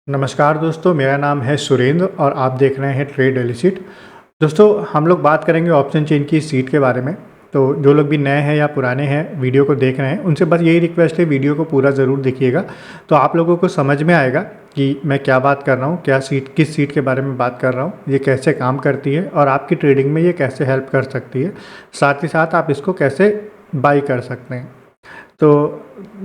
नमस्कार दोस्तों, मेरा नाम है सुरेंद्र और आप देख रहे हैं ट्रेड डेली सीट। दोस्तों, हम लोग बात करेंगे ऑप्शन चेन की सीट के बारे में। तो जो लोग भी नए हैं या पुराने हैं वीडियो को देख रहे हैं, उनसे बस यही रिक्वेस्ट है, वीडियो को पूरा ज़रूर देखिएगा। तो आप लोगों को समझ में आएगा कि मैं क्या बात कर रहा हूँ, क्या सीट, किस सीट के बारे में बात कर रहा हूँ, ये कैसे काम करती है और आपकी ट्रेडिंग में ये कैसे हेल्प कर सकती है। साथ ही साथ आप इसको कैसे बाई कर सकते हैं। तो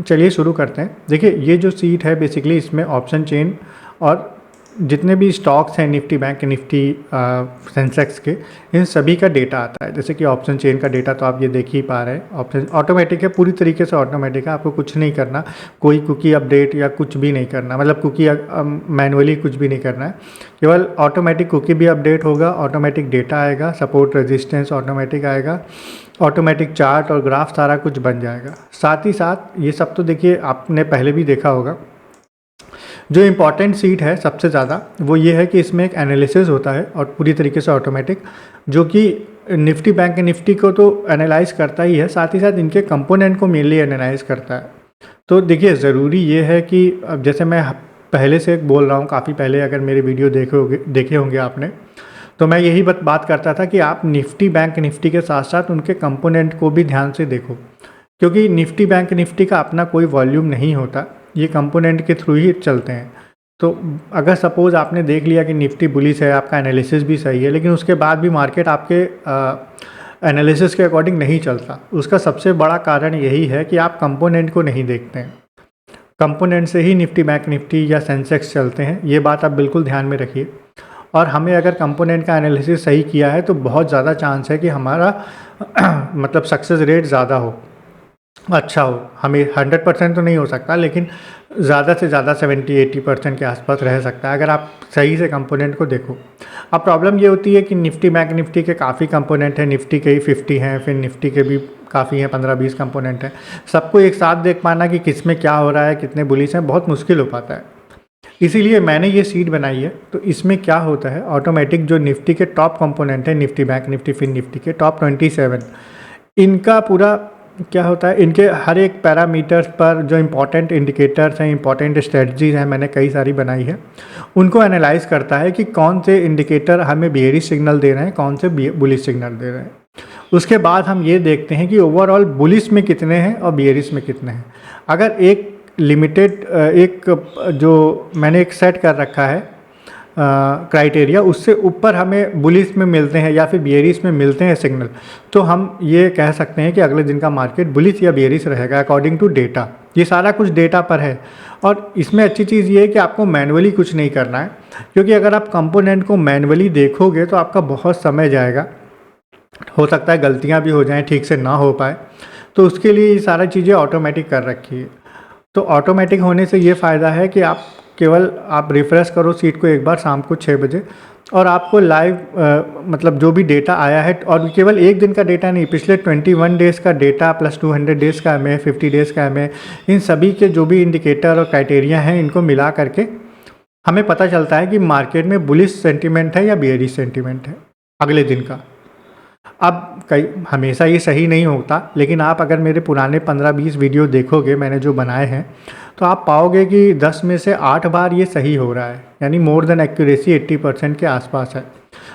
चलिए शुरू करते हैं। देखिए, ये जो सीट है बेसिकली इसमें ऑप्शन चेन और जितने भी स्टॉक्स हैं निफ्टी बैंक निफ्टी सेंसेक्स के, इन सभी का डेटा आता है। जैसे कि ऑप्शन चेन का डेटा तो आप ये देख ही पा रहे हैं। ऑप्शन ऑटोमेटिक है, पूरी तरीके से ऑटोमेटिक है, आपको कुछ नहीं करना, कोई कुकी अपडेट या कुछ भी नहीं करना, मतलब कुकी मैनुअली कुछ भी नहीं करना है। केवल ऑटोमेटिक कुकी भी अपडेट होगा, ऑटोमेटिक डेटा आएगा, सपोर्ट रेजिस्टेंस ऑटोमेटिक आएगा, ऑटोमेटिक चार्ट और ग्राफ सारा कुछ बन जाएगा। साथ ही साथ ये सब तो देखिए आपने पहले भी देखा होगा। जो इम्पॉर्टेंट सीट है सबसे ज़्यादा वो ये है कि इसमें एक एनालिसिस होता है और पूरी तरीके से ऑटोमेटिक, जो कि निफ्टी बैंक निफ्टी को तो एनालाइज करता ही है, साथ ही साथ इनके कंपोनेंट को मेनली एनालाइज करता है। तो देखिए, ज़रूरी ये है कि अब जैसे मैं पहले से बोल रहा हूँ, काफ़ी पहले अगर मेरे वीडियो देखे होंगे आपने, तो मैं यही बात करता था कि आप निफ्टी बैंक निफ्टी के साथ साथ उनके कंपोनेंट को भी ध्यान से देखो, क्योंकि निफ्टी बैंक निफ्टी का अपना कोई वॉल्यूम नहीं होता, ये कंपोनेंट के थ्रू ही चलते हैं। तो अगर सपोज़ आपने देख लिया कि निफ्टी बुलिश है, आपका एनालिसिस भी सही है, लेकिन उसके बाद भी मार्केट आपके एनालिसिस के अकॉर्डिंग नहीं चलता, उसका सबसे बड़ा कारण यही है कि आप कंपोनेंट को नहीं देखते हैं। कंपोनेंट से ही निफ्टी बैंक निफ्टी या सेंसेक्स चलते हैं, ये बात आप बिल्कुल ध्यान में रखिए। और हमें अगर कंपोनेंट का एनालिसिस सही किया है तो बहुत ज़्यादा चांस है कि हमारा मतलब सक्सेस रेट ज़्यादा हो, अच्छा हो। हमें 100% तो नहीं हो सकता, लेकिन ज़्यादा से ज़्यादा 70-80% के आसपास रह सकता है अगर आप सही से कंपोनेंट को देखो। अब प्रॉब्लम ये होती है कि निफ्टी बैंक निफ्टी के काफ़ी कंपोनेंट हैं, निफ्टी के ही 50 हैं, फिर निफ्टी के भी काफ़ी हैं, 15-20 कंपोनेंट हैं। सबको एक साथ देख पाना कि किस में क्या हो रहा है, कितने बुलिश हैं, बहुत मुश्किल हो पाता है। इसीलिए मैंने ये सीट बनाई है। तो इसमें क्या होता है, ऑटोमेटिक जो निफ्टी के टॉप कंपोनेंट है, निफ्टी बैंक निफ्टी फिर निफ्टी के टॉप 27, इनका पूरा क्या होता है, इनके हर एक पैरामीटर्स पर जो इंपॉर्टेंट इंडिकेटर्स हैं, इंपॉर्टेंट स्ट्रेटजीज हैं, मैंने कई सारी बनाई है, उनको एनालाइज करता है कि कौन से इंडिकेटर हमें बेयरिश सिग्नल दे रहे हैं, कौन से बुलिश सिग्नल दे रहे हैं। उसके बाद हम ये देखते हैं कि ओवरऑल बुलिश में कितने हैं और बेयरिश में कितने हैं। अगर एक लिमिटेड जो मैंने एक सेट कर रखा है क्राइटेरिया, उससे ऊपर हमें बुलिश में मिलते हैं या फिर बेयरिश में मिलते हैं सिग्नल, तो हम ये कह सकते हैं कि अगले दिन का मार्केट बुलिश या बेयरिश रहेगा अकॉर्डिंग टू डेटा। ये सारा कुछ डेटा पर है। और इसमें अच्छी चीज़ ये है कि आपको मैनुअली कुछ नहीं करना है, क्योंकि अगर आप कंपोनेंट को मैनुअली देखोगे तो आपका बहुत समय जाएगा, हो सकता है गलतियाँ भी हो जाएँ, ठीक से ना हो पाए। तो उसके लिए ये सारी चीज़ें ऑटोमेटिक कर रखी है। तो ऑटोमेटिक होने से ये फ़ायदा है कि आप केवल आप रिफ़्रेश करो सीट को एक बार शाम को 6 बजे, और आपको लाइव मतलब जो भी डेटा आया है, और केवल एक दिन का डेटा नहीं, पिछले 21 डेज़ का डेटा प्लस 200 डेज़ का एमए, 50 डेज़ का एमए, इन सभी के जो भी इंडिकेटर और क्राइटेरिया हैं, इनको मिला करके हमें पता चलता है कि मार्केट में बुलिश सेंटीमेंट है या बेयरिश सेंटीमेंट है अगले दिन का। अब हमेशा ये सही नहीं होता, लेकिन आप अगर मेरे पुराने 15-20 वीडियो देखोगे मैंने जो बनाए हैं, तो आप पाओगे कि 10 में से 8 बार ये सही हो रहा है, यानी मोर देन एक्यूरेसी 80% के आसपास है।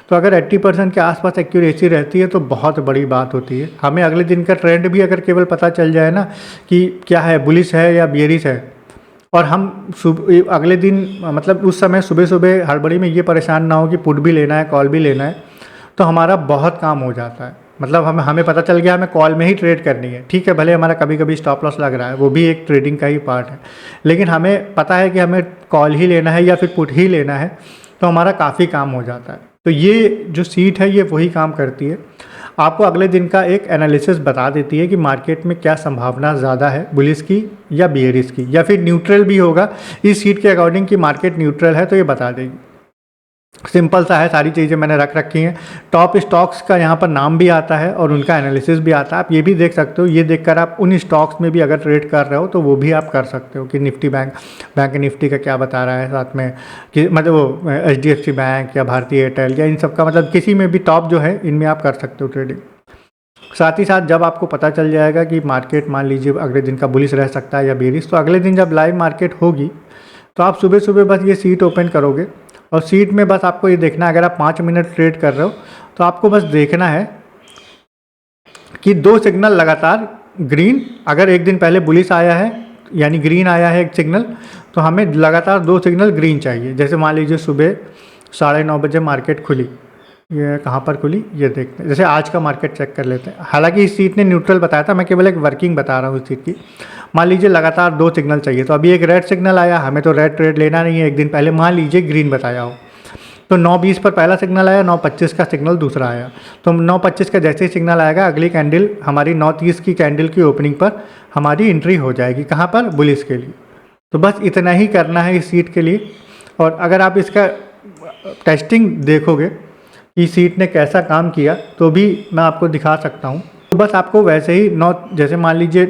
तो अगर 80% के आसपास एक्यूरेसी रहती है तो बहुत बड़ी बात होती है। हमें अगले दिन का ट्रेंड भी अगर केवल पता चल जाए ना कि क्या है, बुलिश है या बेयरिश है, और हम अगले दिन मतलब उस समय सुबह सुबह हड़बड़ी में ये परेशान ना हो कि पुट भी लेना है, कॉल भी लेना है, तो हमारा बहुत काम हो जाता है। मतलब हमें पता चल गया हमें कॉल में ही ट्रेड करनी है, ठीक है, भले हमारा कभी कभी स्टॉप लॉस लग रहा है, वो भी एक ट्रेडिंग का ही पार्ट है, लेकिन हमें पता है कि हमें कॉल ही लेना है या फिर पुट ही लेना है, तो हमारा काफ़ी काम हो जाता है। तो ये जो सीट है ये वही काम करती है, आपको अगले दिन का एक एनालिसिस बता देती है कि मार्केट में क्या संभावना ज़्यादा है, बुलिश की या बेयरिश की, या फिर न्यूट्रल भी होगा इस सीट के अकॉर्डिंग कि मार्केट न्यूट्रल है तो ये बता देगी। सिंपल सा है, सारी चीज़ें मैंने रख रखी हैं। टॉप स्टॉक्स का यहाँ पर नाम भी आता है और उनका एनालिसिस भी आता है, आप ये भी देख सकते हो। ये देखकर आप उन स्टॉक्स में भी अगर ट्रेड कर रहे हो तो वो भी आप कर सकते हो कि निफ्टी बैंक निफ्टी का क्या बता रहा है, साथ में कि मतलब वो HDFC बैंक या भारतीय एयरटेल या इन सब का, मतलब किसी में भी टॉप जो है इनमें आप कर सकते हो ट्रेडिंग। साथ ही साथ जब आपको पता चल जाएगा कि मार्केट मान लीजिए अगले दिन का बुलिश रह सकता है या बेरिश, तो अगले दिन जब लाइव मार्केट होगी तो आप सुबह सुबह बस ये सीट ओपन करोगे और सीट में बस आपको ये देखना है, अगर आप 5 मिनट ट्रेड कर रहे हो तो आपको बस देखना है कि 2 सिग्नल लगातार ग्रीन, अगर एक दिन पहले बुलिश आया है यानी ग्रीन आया है एक सिग्नल, तो हमें लगातार 2 सिग्नल ग्रीन चाहिए। जैसे मान लीजिए सुबह 9:30 बजे मार्केट खुली, ये कहाँ पर खुली ये देखते हैं। जैसे आज का मार्केट चेक कर लेते हैं। हालांकि इस सीट ने न्यूट्रल बताया था, मैं केवल एक वर्किंग बता रहा हूँ इस सीट की। मान लीजिए लगातार 2 सिग्नल चाहिए, तो अभी एक रेड सिग्नल आया, हमें तो रेड ट्रेड लेना नहीं है, एक दिन पहले मान लीजिए ग्रीन बताया हो, तो 9:20 पर पहला सिग्नल आया, 9:25 का सिग्नल दूसरा आया। तो 9:25 का जैसे ही सिग्नल आएगा, अगली कैंडल हमारी 9:30 की कैंडल की ओपनिंग पर हमारी एंट्री हो जाएगी। कहाँ पर? बुलिश के लिए। तो बस इतना ही करना है इस सीट के लिए। और अगर आप इसका टेस्टिंग देखोगे कि सीट ने कैसा काम किया, तो भी मैं आपको दिखा सकता हूँ। तो बस आपको वैसे ही जैसे मान लीजिए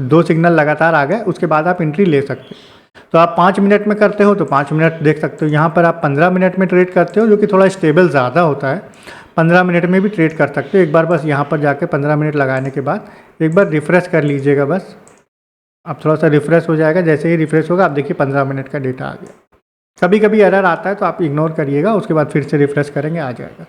2 सिग्नल लगातार आ गए, उसके बाद आप एंट्री ले सकते हो। तो आप 5 मिनट में करते हो तो 5 मिनट देख सकते हो। यहाँ पर आप 15 मिनट में ट्रेड करते हो, जो कि थोड़ा स्टेबल ज़्यादा होता है। 15 मिनट में भी ट्रेड कर सकते हो। एक बार बस यहाँ पर जाके 15 मिनट लगाने के बाद एक बार रिफ़्रेश कर लीजिएगा बस। अब थोड़ा सा रिफ़्रेश हो जाएगा, जैसे ही रिफ़्रेश होगा आप देखिए 15 मिनट का डेटा आ गया। कभी कभी एरर आता है तो आप इग्नोर करिएगा, उसके बाद फिर से रिफ़्रेश करेंगे, आ जाएगा।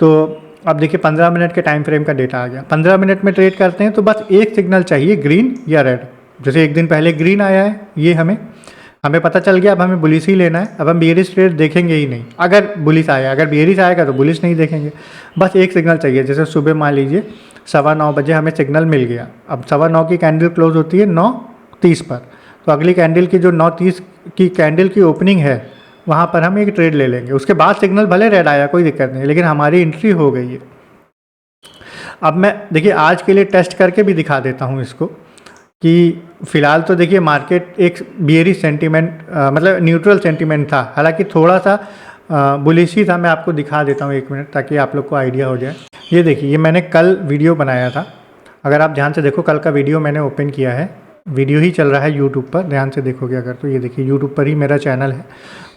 तो अब देखिए 15 मिनट के टाइम फ्रेम का डेटा आ गया। 15 मिनट में ट्रेड करते हैं तो बस एक सिग्नल चाहिए, ग्रीन या रेड। जैसे एक दिन पहले ग्रीन आया है, ये हमें पता चल गया, अब हमें बुलिश ही लेना है। अब हम बियरिश ट्रेड देखेंगे ही नहीं अगर बुलिश आया, अगर बियरिश आएगा तो बुलिश नहीं देखेंगे। बस एक सिग्नल चाहिए। जैसे सुबह मान लीजिए 9:15 बजे हमें सिग्नल मिल गया। अब 9:15 की कैंडल क्लोज होती है 9:30 पर, तो अगली कैंडल की जो 9:30 की कैंडल की ओपनिंग है, वहाँ पर हम एक ट्रेड ले लेंगे। उसके बाद सिग्नल भले रेड आया, कोई दिक्कत नहीं, लेकिन हमारी एंट्री हो गई है। अब मैं देखिए आज के लिए टेस्ट करके भी दिखा देता हूँ इसको कि फ़िलहाल तो देखिए मार्केट एक बियरिश सेंटीमेंट मतलब न्यूट्रल सेंटीमेंट था, हालांकि थोड़ा सा बुलिश ही था। मैं आपको दिखा देता हूँ 1 मिनट, ताकि आप लोग को आइडिया हो जाए। ये देखिए, ये मैंने कल वीडियो बनाया था। अगर आप ध्यान से देखो, कल का वीडियो मैंने ओपन किया है, वीडियो ही चल रहा है यूट्यूब पर, ध्यान से देखोगे अगर तो ये देखिए यूट्यूब पर ही मेरा चैनल है,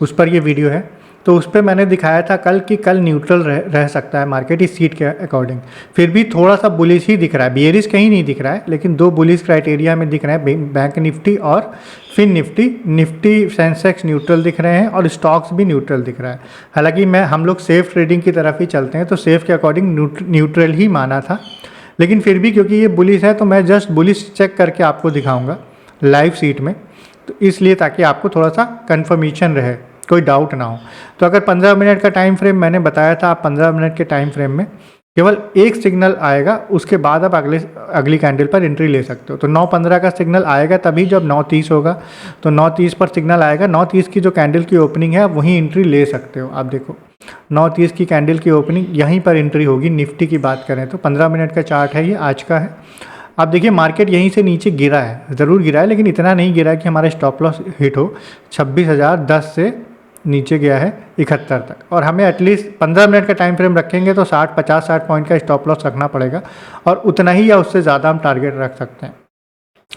उस पर ये वीडियो है। तो उस पर मैंने दिखाया था कल कि कल न्यूट्रल रह सकता है मार्केट इस सीट के अकॉर्डिंग। फिर भी थोड़ा सा बुलिश ही दिख रहा है, बियरिश कहीं नहीं दिख रहा है, लेकिन 2 बुलिश क्राइटेरिया में दिख रहे हैं, बैंक निफ्टी और Fin Nifty. Nifty Sensex neutral दिख रहे हैं और स्टॉक्स भी न्यूट्रल दिख रहा है। हालांकि हम लोग सेफ ट्रेडिंग की तरफ ही चलते हैं, तो सेफ के अकॉर्डिंग न्यूट्रल ही माना था। लेकिन फिर भी क्योंकि ये बुलिश है, तो मैं जस्ट बुलिश चेक करके आपको दिखाऊंगा लाइव सीट में, तो इसलिए ताकि आपको थोड़ा सा कन्फर्मेशन रहे, कोई डाउट ना हो। तो अगर 15 मिनट का टाइम फ्रेम मैंने बताया था, आप 15 मिनट के टाइम फ्रेम में केवल एक सिग्नल आएगा, उसके बाद आप अगली कैंडल पर एंट्री ले सकते हो। तो 9:15 का सिग्नल आएगा तभी जब 9:30 होगा, तो 9:30 पर सिग्नल आएगा, 9:30 की जो कैंडल की ओपनिंग है आप वहीं एंट्री ले सकते हो। आप देखो 9:30 की कैंडल की ओपनिंग यहीं पर एंट्री होगी। निफ्टी की बात करें तो 15 मिनट का चार्ट है, ये आज का है। आप देखिए मार्केट यहीं से नीचे गिरा है, ज़रूर गिरा है, लेकिन इतना नहीं गिरा है कि हमारा स्टॉप लॉस हिट हो। 26,010 से नीचे गया है 71 तक, और हमें एटलीस्ट 15 मिनट का टाइम फ्रेम रखेंगे तो 50-60 पॉइंट का स्टॉप लॉस रखना पड़ेगा, और उतना ही या उससे ज़्यादा हम टारगेट रख सकते हैं।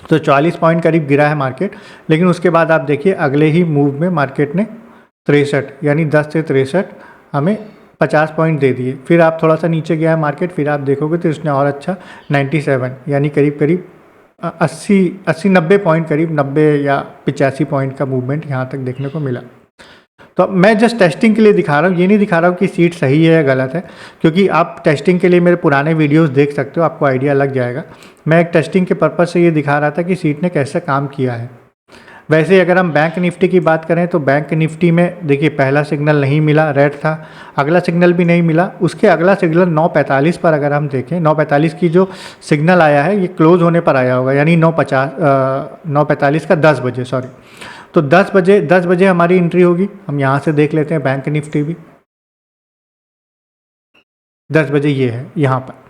तो 40 पॉइंट करीब गिरा है मार्केट, लेकिन उसके बाद आप देखिए अगले ही मूव में मार्केट ने 63 यानी 10 से 63 हमें 50 पॉइंट दे दिए। फिर आप थोड़ा सा नीचे गया है मार्केट, फिर आप देखोगे तो इसने और अच्छा 97 यानी करीब करीब 80-90 पॉइंट, करीब 90 या 85 पॉइंट का मूवमेंट यहाँ तक देखने को मिला। तो मैं जस्ट टेस्टिंग के लिए दिखा रहा हूँ, ये नहीं दिखा रहा हूँ कि सीट सही है या गलत है, क्योंकि आप टेस्टिंग के लिए मेरे पुराने वीडियोस देख सकते हो, आपको आइडिया लग जाएगा। मैं एक टेस्टिंग के पर्पज़ से ये दिखा रहा था कि सीट ने कैसे काम किया है। वैसे अगर हम बैंक निफ्टी की बात करें तो बैंक निफ्टी में देखिए पहला सिग्नल नहीं मिला, रेड था, अगला सिग्नल भी नहीं मिला, उसके अगला सिग्नल 9:45 पर अगर हम देखें, 9:45 की जो सिग्नल आया है ये क्लोज होने पर आया होगा, यानी 9:45 का 10 बजे, सॉरी। तो 10 बजे हमारी एंट्री होगी। हम यहाँ से देख लेते हैं बैंक निफ्टी भी 10 बजे ये है यहाँ पर।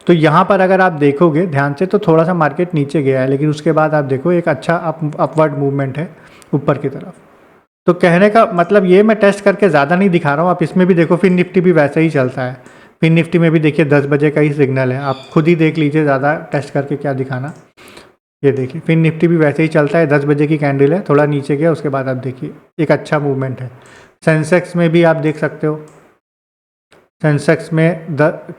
तो यहाँ पर अगर आप देखोगे ध्यान से तो थोड़ा सा मार्केट नीचे गया है, लेकिन उसके बाद आप देखो एक अच्छा अपवर्ड मूवमेंट है ऊपर की तरफ। तो कहने का मतलब ये, मैं टेस्ट करके ज़्यादा नहीं दिखा रहा हूँ, आप इसमें भी देखो फिन निफ्टी भी वैसे ही चलता है। फिन निफ्टी में भी देखिए 10 बजे का ही सिग्नल है, आप खुद ही देख लीजिए, ज़्यादा टेस्ट करके क्या दिखाना। ये देखिए फिन निफ्टी भी वैसे ही चलता है, 10 बजे की कैंडल है, थोड़ा नीचे गया, उसके बाद आप देखिए एक अच्छा मूवमेंट है। सेंसेक्स में भी आप देख सकते हो, सेंसेक्स में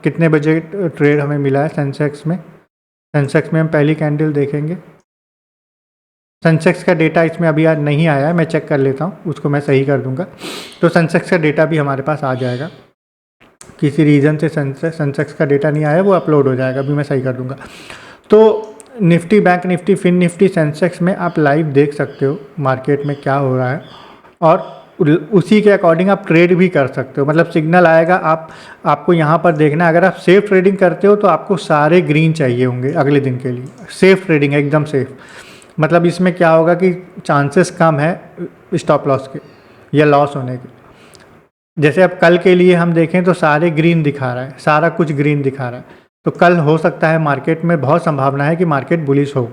कितने बजे ट्रेड हमें मिला है सेंसेक्स में। सेंसेक्स में हम पहली कैंडल देखेंगे, सेंसेक्स का डेटा इसमें अभी आज नहीं आया है, मैं चेक कर लेता हूँ, उसको मैं सही कर दूँगा। तो सेंसेक्स का डेटा भी हमारे पास आ जाएगा, किसी रीज़न से सेंसेक्स का डेटा नहीं आया, वो अपलोड हो जाएगा, अभी मैं सही कर दूँगा। तो Nifty, Bank Nifty, Fin Nifty, Sensex में आप लाइव देख सकते हो मार्केट में क्या हो रहा है, और उसी के अकॉर्डिंग आप ट्रेड भी कर सकते हो। मतलब सिग्नल आएगा, आपको यहाँ पर देखना है। अगर आप सेफ ट्रेडिंग करते हो तो आपको सारे ग्रीन चाहिए होंगे अगले दिन के लिए। सेफ ट्रेडिंग है, एकदम सेफ। मतलब इसमें क्या होगा कि चांसेस कम है स्टॉप लॉस के या लॉस होने के। जैसे अब कल के लिए हम देखें तो सारे ग्रीन दिखा रहा है, सारा कुछ ग्रीन दिखा रहा है। तो कल हो सकता है मार्केट में बहुत संभावना है कि मार्केट बुलिश हो।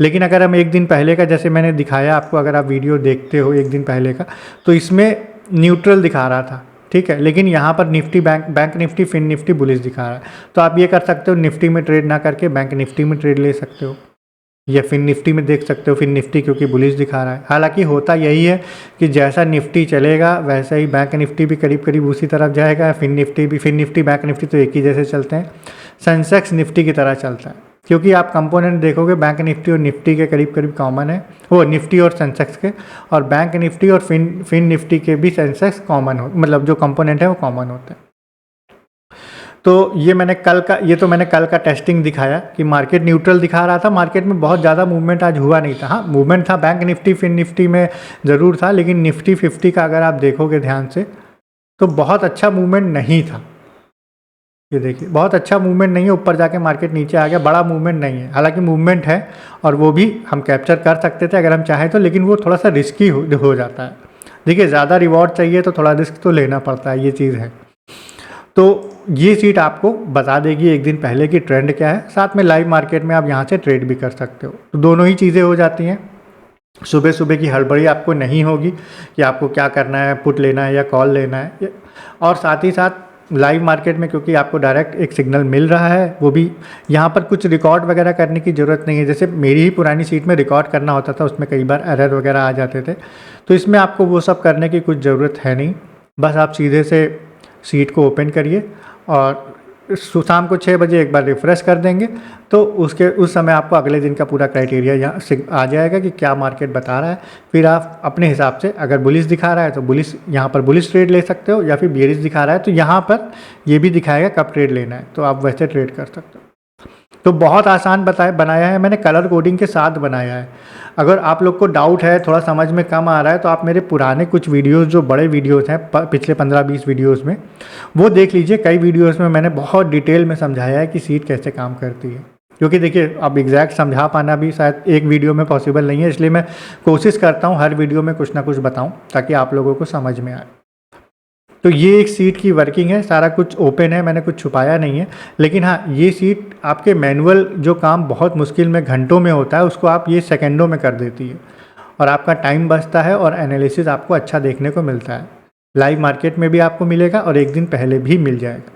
लेकिन अगर हम एक दिन पहले का, जैसे मैंने दिखाया आपको, अगर आप वीडियो देखते हो एक दिन पहले का, तो इसमें न्यूट्रल दिखा रहा था, ठीक है। लेकिन यहाँ पर Nifty, Bank Nifty, Fin Nifty bullish दिखा रहा है। तो आप ये कर सकते हो, निफ्टी में ट्रेड ना करके बैंक निफ्टी में ट्रेड ले सकते हो, या फिन निफ्टी में देख सकते हो। फिन निफ्टी क्योंकि बुलिश दिखा रहा है। हालांकि होता यही है कि जैसा निफ्टी चलेगा वैसा ही बैंक निफ्टी भी करीब करीब उसी तरफ जाएगा। फिन निफ्टी बैंक निफ्टी तो एक ही जैसे चलते हैं। सेंसेक्स निफ्टी की तरह चलता है, क्योंकि आप कंपोनेंट देखोगे बैंक निफ्टी और निफ्टी के करीब करीब कॉमन है, वो निफ्टी और सेंसेक्स के, और बैंक निफ्टी और फिन निफ्टी के भी सेंसेक्स कॉमन हो, मतलब जो कंपोनेंट है वो कॉमन होते हैं। तो ये मैंने कल का टेस्टिंग दिखाया कि मार्केट न्यूट्रल दिखा रहा था। मार्केट में बहुत ज़्यादा मूवमेंट आज हुआ नहीं था। हाँ, मूवमेंट था बैंक निफ्टी, फिन निफ्टी में ज़रूर था, लेकिन निफ्टी 50 का अगर आप देखोगे ध्यान से तो बहुत अच्छा मूवमेंट नहीं था। ये देखिए, बहुत अच्छा मूवमेंट नहीं है, ऊपर जाके मार्केट नीचे आ गया, बड़ा मूवमेंट नहीं है। हालांकि मूवमेंट है और वो भी हम कैप्चर कर सकते थे अगर हम चाहें तो, लेकिन वो थोड़ा सा रिस्की हो जाता है। देखिए, ज़्यादा रिवॉर्ड चाहिए तो थोड़ा रिस्क तो लेना पड़ता है, ये चीज़ है। तो ये सीट आपको बता देगी एक दिन पहले की ट्रेंड क्या है, साथ में लाइव मार्केट में आप यहाँ से ट्रेड भी कर सकते हो। तो दोनों ही चीज़ें हो जाती हैं। सुबह सुबह की हड़बड़ी आपको नहीं होगी कि आपको क्या करना है, पुट लेना है या कॉल लेना है। और साथ ही साथ लाइव मार्केट में क्योंकि आपको डायरेक्ट एक सिग्नल मिल रहा है, वो भी यहाँ पर कुछ रिकॉर्ड वगैरह करने की ज़रूरत नहीं है। जैसे मेरी ही पुरानी सीट में रिकॉर्ड करना होता था, उसमें कई बार एरर वगैरह आ जाते थे। तो इसमें आपको वो सब करने की कुछ ज़रूरत है नहीं। बस आप सीधे से सीट को ओपन करिए और शाम को 6 बजे एक बार रिफ़्रेश कर देंगे तो उस समय आपको अगले दिन का पूरा क्राइटेरिया यहाँ से आ जाएगा कि क्या मार्केट बता रहा है। फिर आप अपने हिसाब से, अगर बुलिश दिखा रहा है तो बुलिश, यहाँ पर बुलिश ट्रेड ले सकते हो, या फिर बेरिश दिखा रहा है तो यहाँ पर ये भी दिखाएगा कब ट्रेड लेना है, तो आप वैसे ट्रेड कर सकते हो। तो बहुत आसान बनाया है मैंने, कलर कोडिंग के साथ बनाया है। अगर आप लोग को डाउट है, थोड़ा समझ में कम आ रहा है, तो आप मेरे पुराने कुछ वीडियोस, जो बड़े वीडियोस हैं पिछले 15-20 वीडियोस में, वो देख लीजिए। कई वीडियोस में मैंने बहुत डिटेल में समझाया है कि सीट कैसे काम करती है। क्योंकि देखिए, अब एग्जैक्ट समझा पाना भी शायद एक वीडियो में पॉसिबल नहीं है, इसलिए मैं कोशिश करता हूँ हर वीडियो में कुछ ना कुछ बताऊँ ताकि आप लोगों को समझ में आए। तो ये एक सीट की वर्किंग है, सारा कुछ ओपन है, मैंने कुछ छुपाया नहीं है। लेकिन हाँ, ये सीट आपके मैनुअल जो काम बहुत मुश्किल में घंटों में होता है, उसको आप ये सेकंडों में कर देती है, और आपका टाइम बचता है और एनालिसिस आपको अच्छा देखने को मिलता है। लाइव मार्केट में भी आपको मिलेगा और एक दिन पहले भी मिल जाएगा।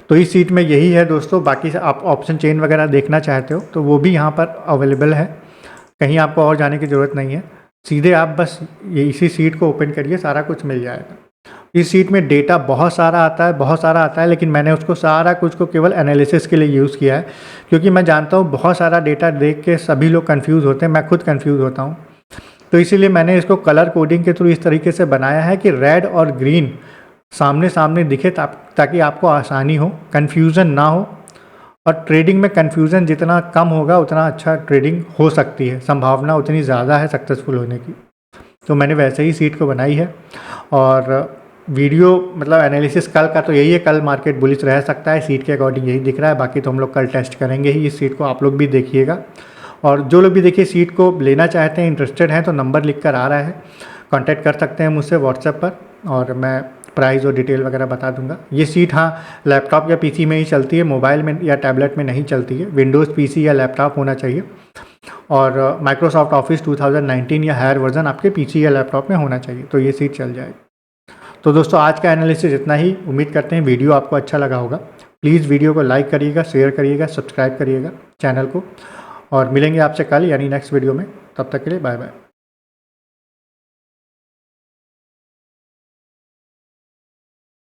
तो इस सीट में यही है दोस्तों। बाकी आप ऑप्शन चेन वगैरह देखना चाहते हो तो वो भी यहाँ पर अवेलेबल है, कहीं आपको और जाने की ज़रूरत नहीं है। सीधे आप बस ये इसी सीट को ओपन करिए, सारा कुछ मिल जाएगा। इस सीट में डेटा बहुत सारा आता है, लेकिन मैंने उसको सारा कुछ को केवल एनालिसिस के लिए यूज़ किया है, क्योंकि मैं जानता हूँ बहुत सारा डेटा देख के सभी लोग कंफ्यूज होते हैं, मैं खुद कंफ्यूज होता हूँ। तो इसीलिए मैंने इसको कलर कोडिंग के थ्रू इस तरीके से बनाया है कि रेड और ग्रीन सामने सामने दिखे, ताकि आपको आसानी हो, कन्फ्यूज़न ना हो। और ट्रेडिंग में कन्फ्यूज़न जितना कम होगा उतना अच्छा ट्रेडिंग हो सकती है, संभावना उतनी ज़्यादा है सक्सेसफुल होने की। तो मैंने वैसे ही सीट को बनाई है। और वीडियो मतलब एनालिसिस कल का तो यही है, कल मार्केट बुलिश रह सकता है, सीट के अकॉर्डिंग यही दिख रहा है। बाकी तो हम लोग कल टेस्ट करेंगे ही इस सीट को, आप लोग भी देखिएगा। और जो लोग भी देखिए सीट को लेना चाहते हैं, इंटरेस्टेड हैं, तो नंबर लिख कर आ रहा है, कांटेक्ट कर सकते हैं मुझसे व्हाट्सएप पर, और मैं प्राइस और डिटेल वगैरह बता दूंगा। ये सीट हाँ लैपटॉप या पीसी में ही चलती है, मोबाइल में या टैबलेट में नहीं चलती है। विंडोज़ पीसी या लैपटॉप होना चाहिए, और माइक्रोसॉफ्ट ऑफिस 2019 या हायर वर्जन आपके पीसी या लैपटॉप में होना चाहिए, तो ये सीट चल जाएगी। तो दोस्तों, आज का एनालिसिस इतना ही। उम्मीद करते हैं वीडियो आपको अच्छा लगा होगा। प्लीज़ वीडियो को लाइक करिएगा, शेयर करिएगा, सब्सक्राइब करिएगा चैनल को, और मिलेंगे आपसे कल यानी नेक्स्ट वीडियो में। तब तक के लिए बाय बाय।